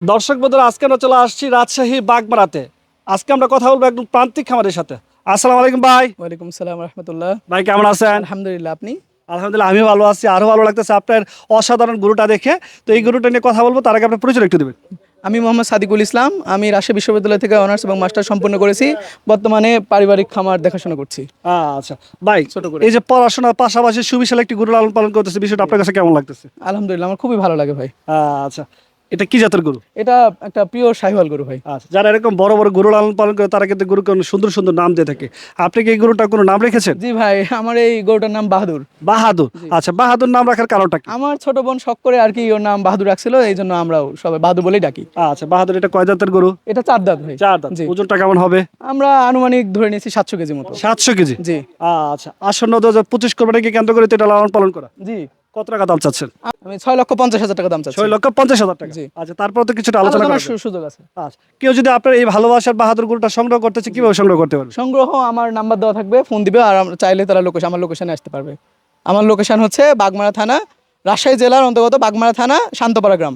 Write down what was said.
দর্শক বন্ধুরা, আজকে আমরা চলে আসছি রাজশাহী বাগমারাতে। আজকে আমরা কথা বলবো একদম প্রান্তিক খামারের সাথে। আসসালামু আলাইকুম ভাই। ওয়ালাইকুম সালাম রহমতুল্লাহ। ভাই কেমন আছেন? আলহামদুলিল্লাহ, আপনি? আলহামদুলিল্লাহ, আমি ভালো আছি। আরো ভালো লাগতেছে আপনার অসাধারণ গরুটা দেখে। তো এই গরুটা নিয়ে কথা বলবো, তার আগে আপনার পরিচয় একটু দেবেন। আমি মোহাম্মদ সাদিকুল ইসলাম। আমি রাজশাহী বিশ্ববিদ্যালয় থেকে অনার্স এবং মাস্টার সম্পন্ন করেছি। বর্তমানে পারিবারিক খামার দেখাশোনা করছি আচ্ছা ভাই, ছোট করে। এই যে পড়াশোনার পাশাপাশি সুবিশাল একটি গরু লালন পালন করতেছে, বিষয়টা আপনার কাছে কেমন লাগতেছে? আলহামদুলিল্লাহ, আমার খুবই ভালো লাগে ভাই। আচ্ছা, এটা কি জাতের গরু? এটা একটা পিওর শাহিওয়াল গরু ভাই। আচ্ছা, যারা এরকম বড় বড় গরু লালন পালন করে তারা কিন্তু গরুকে অনেক সুন্দর সুন্দর নাম দিয়ে থাকে। আপনি কি এই গরুটার কোনো নাম রেখেছেন? জি ভাই, আমার এই গরুটার নাম বাহাদুর। বাহাদুর। আচ্ছা, বাহাদুর নাম রাখার কারণটা কি? আমার ছোট বোন শখ করে আর কি ওর নাম বাহাদুর রাখছিল, এই জন্য আমরাও সবাই বাহাদুর বলেই ডাকি। আচ্ছা, বাহাদুর এটা কয় দাঁতের গরু? এটা 4 দাঁত ভাই। চার দাঁত। জি। ওজনটা কেমন হবে? আমরা আনুমানিক ধরে নিয়েছি 700 কেজি মতো। 700 কেজি। জি আচ্ছা, আসন্ন 2025 কোরবানিকে কেন্দ্র করে তো এটা লালন পালন করা। জি। কত টাকা দাম চাচ্ছেন? আমি 6,50,000 টাকা দাম চাচ্ছি। 6,50,000 টাকা। জি। আচ্ছা, তারপর তো কিছুটা আলোচনা করা আলোচনার যাবে। সুযোগ আছে। আচ্ছা, কেউ যদি আপনার এই ভালোবাসার বাহাদুর গরুটা সংগ্রহ করতে চায়, কিভাবে সংগ্রহ করতে পারবে? সংগ্রহ আমার নাম্বার দেওয়া থাকবে, ফোন দিবে আর চাইলে তারা আমার লোকেশনে আসতে পারবে। আমার লোকেশন হচ্ছে বাগমারা থানা, রাজশাহী জেলার অন্তর্গত বাগমারা থানা, শান্তপাড়া গ্রাম।